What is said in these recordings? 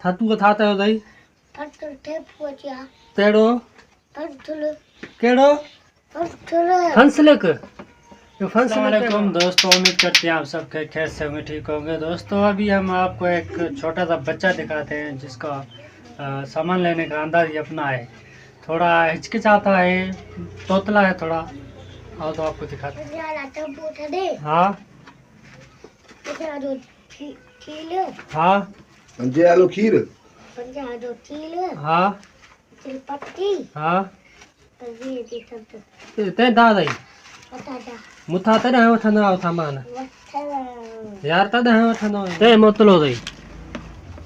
थातू को थाते हो दई थटल थे पोचिया तेड़ो थटल केड़ो थटल फंसलेक ये अस्सलामुअलैकुम दोस्तों, उम्मीद करते हैं आप सब खैर से होंगे, ठीक होंगे। दोस्तों अभी हम आपको एक छोटा सा बच्चा दिखाते हैं जिसका सामान लेने का अंदाज ही अपना है। थोड़ा हिचकिचाता है, तोतला है थोड़ा। और तो आपको दिखाते हैं। पंजाला टबूटा दे हाँ पंजालो चील हाँ पंजालो खीर पंजालो चील हाँ चिलपट्टी हाँ ये दी सब ते दा दई पता जा मुथा ते ना वठंदो आहो सामान वठल यार तद है वठंदो ते मोतलो दई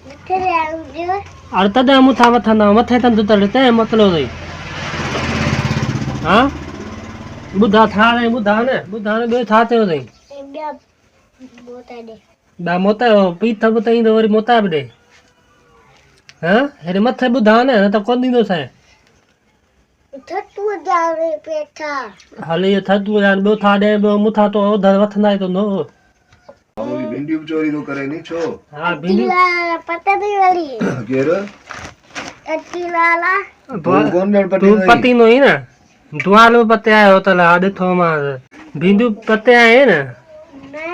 वठल आउजो अरे तद मुथा वठंदो मथे तंद तड़ ते मोतलो दई हां बुधा था ने बुधा ने बे थाते हो दई इंडिया बोता दे बा मोता पीठ बतई तो वरी मोता बे दे हां हेरे मथे बुधा ने तो कोन दींदो से थटू जावे पेठा हाले ये थदू यान बो था दे बो मुथा तो उधर वठंदा तो नो मामूली भिंडी चोरी तो करे नहीं छो हां भिंडी तिला पता नहीं वाली केर तिलाला कौन जण तू पति नो ही ना दुआलो पते आयो तला देखो मा भिंडू पते आए ना ना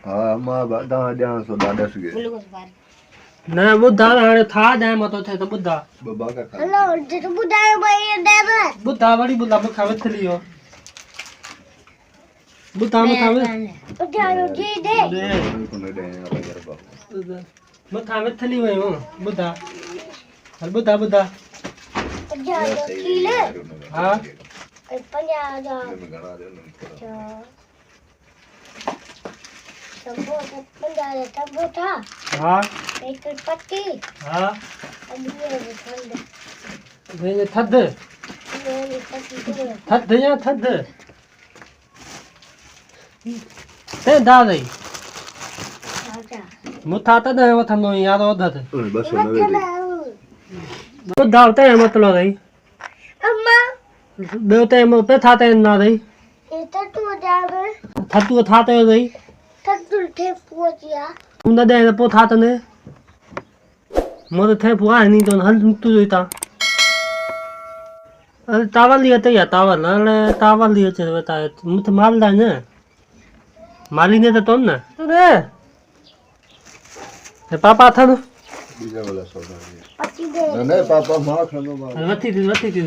हां मां बादा जान सो दादा सगे ना बुधा हाणे था जाए मतो थे तो बुधा बाबा का खा हेलो जो बुधायो भाई देवे बुधा वड़ी बुधा मुखा वथलियो बुधा मुखा बुधायो जी दे को ने दे यार बाबा मुखा वथली वयो बुधा हल बुधा बुधा बुधायो चील हां पंजालो गणा दे टबूटा पंजालो टबूटा हां एक पट्टी हां अब ये ठंड वे थद ये पट्टी थद या थद ते दा दई आजा मुथा तद वथनो याद ओदत बस नवे दे बुधा ते मतलो दई अम्मा बे ते मो पे था ते ना दई ये टटू जावे थतू थाते हो दई टटू थे पोचिया तुम दे पो था तने मोर थे पुआ नहीं तो हल तू जोईता अरे टावल लिए ते या टावल अरे टावल लिए छे बता मुथ माल दा ने माली ने तो तुम ना अरे हे पापा था न बीजा वाला सोना पट्टी दे नहीं पापा मां खानो वथी थी